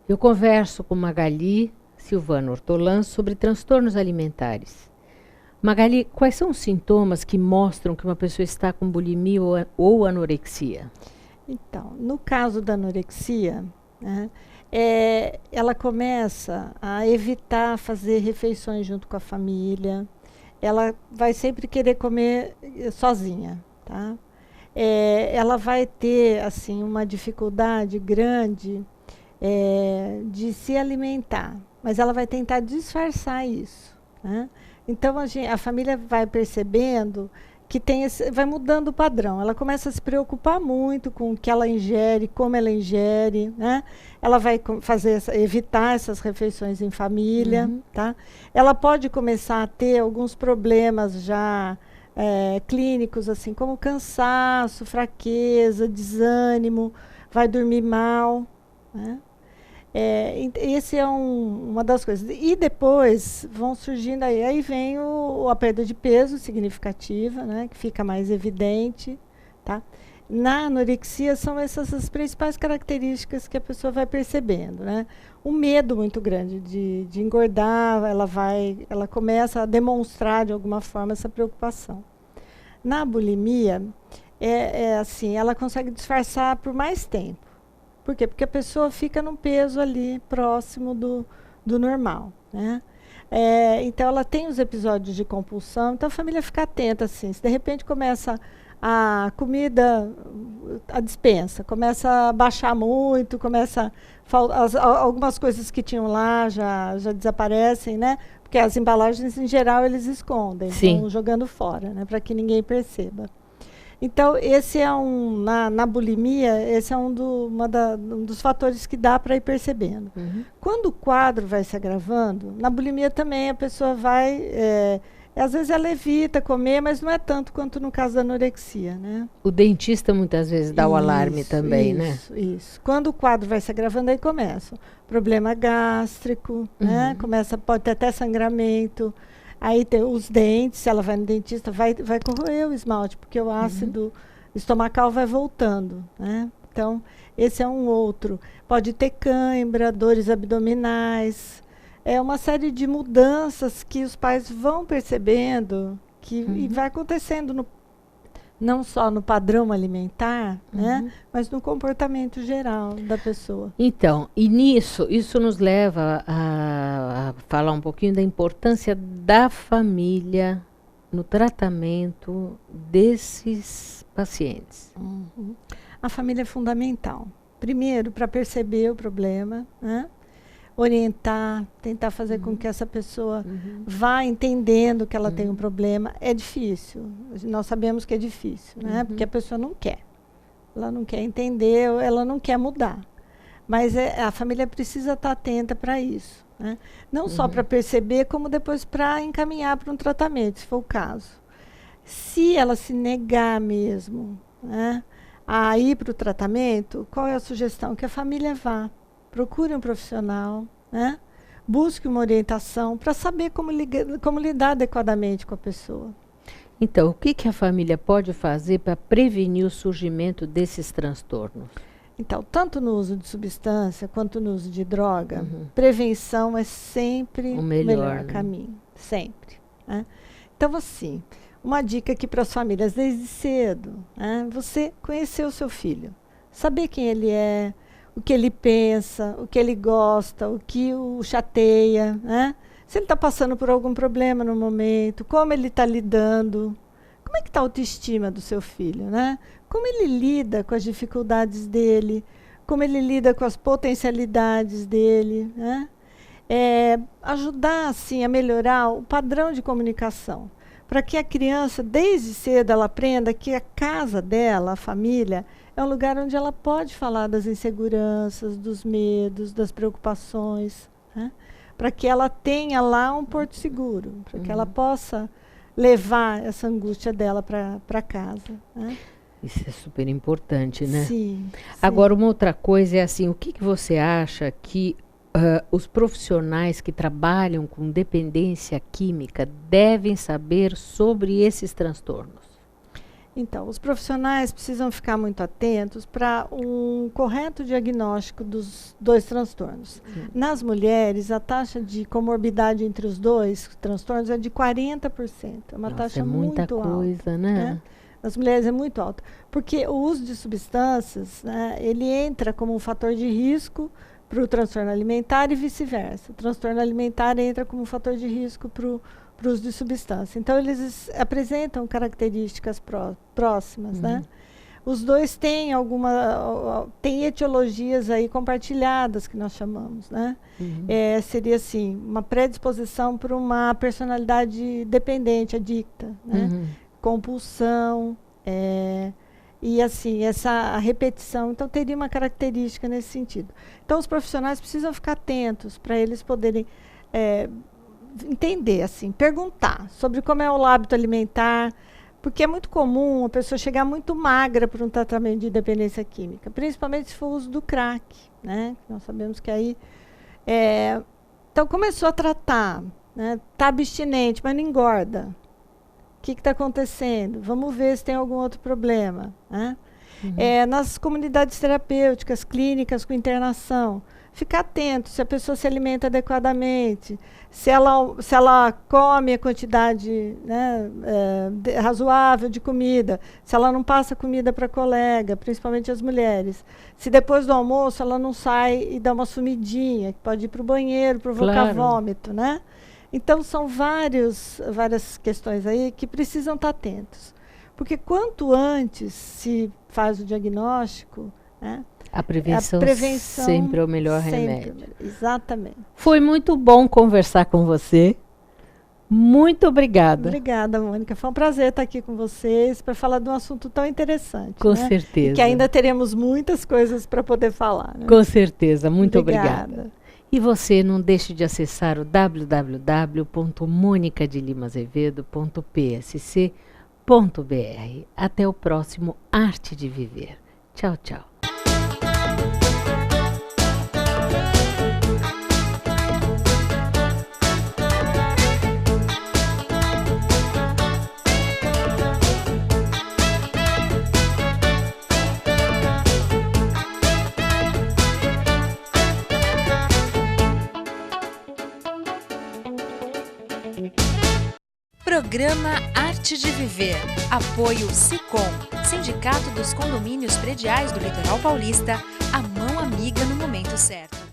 Eu converso com Magali Silvano Ortolan sobre transtornos alimentares. Magali, quais são os sintomas que mostram que uma pessoa está com bulimia ou anorexia? Então, no caso da anorexia, né, ela começa a evitar fazer refeições junto com a família. Ela vai sempre querer comer sozinha, tá? Ela vai ter assim uma dificuldade grande de se alimentar, mas ela vai tentar disfarçar isso, né? Então a família vai percebendo que vai mudando o padrão. Ela começa a se preocupar muito com o que ela ingere, como ela ingere, né? Ela vai evitar essas refeições em família, tá? Ela pode começar a ter alguns problemas já clínicos, assim como cansaço, fraqueza, desânimo, vai dormir mal, né? Esse é uma das coisas. E depois vão surgindo aí vem a perda de peso significativa, né, que fica mais evidente, tá? Na anorexia são essas as principais características que a pessoa vai percebendo, né? Um medo muito grande de engordar, ela começa a demonstrar de alguma forma essa preocupação. Na bulimia, assim, ela consegue disfarçar por mais tempo. Por quê? Porque a pessoa fica num peso ali próximo do normal, né? Então ela tem os episódios de compulsão, então a família fica atenta assim, se de repente começa a comida, a despensa, começa a baixar muito, algumas coisas que tinham lá já desaparecem, né? Porque as embalagens em geral eles escondem, estão jogando fora, né? Para que ninguém perceba. Então, esse é na bulimia, esse é um dos fatores que dá para ir percebendo. Quando o quadro vai se agravando, na bulimia também a pessoa às vezes ela evita comer, mas não é tanto quanto no caso da anorexia, né? O dentista muitas vezes dá o alarme também, né? Isso. Quando o quadro vai se agravando, aí começa problema gástrico, né? Pode ter até sangramento. Aí tem os dentes, se ela vai no dentista, vai corroer o esmalte, porque o ácido estomacal vai voltando, né? Então, esse é um outro. Pode ter cãibra, dores abdominais. É uma série de mudanças que os pais vão percebendo e vai acontecendo não só no padrão alimentar, né, mas no comportamento geral da pessoa. Então, e isso nos leva a falar um pouquinho da importância da família no tratamento desses pacientes. A família é fundamental. Primeiro, para perceber o problema, né? Orientar, tentar fazer com que essa pessoa vá entendendo que ela tem um problema. É difícil, nós sabemos que é difícil, né? Porque a pessoa não quer. Ela não quer entender, ela não quer mudar. Mas a família precisa estar atenta para isso, né? Não só para perceber, como depois para encaminhar para um tratamento, se for o caso. Se ela se negar mesmo, né, a ir para o tratamento, qual é a sugestão? Que a família vá. Procure um profissional, né? Busque uma orientação para saber como lidar adequadamente com a pessoa. Então, o que a família pode fazer para prevenir o surgimento desses transtornos? Então, tanto no uso de substância quanto no uso de droga, prevenção é sempre o melhor caminho. Sempre, né? Então, assim, uma dica aqui para as famílias desde cedo, né? Você conhecer o seu filho, saber quem ele é, o que ele pensa, o que ele gosta, o que o chateia, né? Se ele está passando por algum problema no momento, como ele está lidando, como é que está a autoestima do seu filho, né? Como ele lida com as dificuldades dele, como ele lida com as potencialidades dele, né? Ajudar, assim, a melhorar o padrão de comunicação, para que a criança, desde cedo, ela aprenda que a casa dela, a família, é um lugar onde ela pode falar das inseguranças, dos medos, das preocupações, né? Para que ela tenha lá um porto seguro, para que ela possa levar essa angústia dela para casa, né? Isso é super importante, né? Sim. Agora, uma outra coisa é assim, o que você acha que os profissionais que trabalham com dependência química devem saber sobre esses transtornos? Então, os profissionais precisam ficar muito atentos para um correto diagnóstico dos dois transtornos. Nas mulheres, a taxa de comorbidade entre os dois transtornos é de 40%. É uma taxa muita muito coisa, alta. né? Nas mulheres é muito alta. Porque o uso de substâncias, né, ele entra como um fator de risco para o transtorno alimentar e vice-versa. O transtorno alimentar entra como um fator de risco para o uso de substância. Então, eles apresentam características próximas, né? Os dois têm tem etiologias aí compartilhadas, que nós chamamos, né? Seria, assim, uma predisposição para uma personalidade dependente, adicta, né? Compulsão, e, assim, essa repetição. Então, teria uma característica nesse sentido. Então, os profissionais precisam ficar atentos para eles poderem entender, assim, perguntar sobre como é o hábito alimentar, porque é muito comum a pessoa chegar muito magra para um tratamento de dependência química, principalmente se for o uso do crack, né? Nós sabemos que aí... então, começou a tratar, né? Está abstinente, mas não engorda. O que está acontecendo? Vamos ver se tem algum outro problema, né? Nas comunidades terapêuticas, clínicas com internação, ficar atento se a pessoa se alimenta adequadamente, se ela come a quantidade, né, razoável de comida, se ela não passa comida para colega, principalmente as mulheres. Se depois do almoço ela não sai e dá uma sumidinha, que pode ir para o banheiro, provocar vômito, né? Então, são várias questões aí que precisam estar atentos. Porque quanto antes se faz o diagnóstico, né, a prevenção sempre é o melhor remédio. Exatamente. Foi muito bom conversar com você. Muito obrigada. Obrigada, Mônica. Foi um prazer estar aqui com vocês para falar de um assunto tão interessante. Com certeza. E que ainda teremos muitas coisas para poder falar. Né? Com certeza. Muito obrigada. E você não deixe de acessar o www.monicadelimazevedo.psc.br. Até o próximo Arte de Viver. Tchau, tchau. Programa Arte de Viver. Apoio Sicom, Sindicato dos Condomínios Prediais do Litoral Paulista, a mão amiga no momento certo.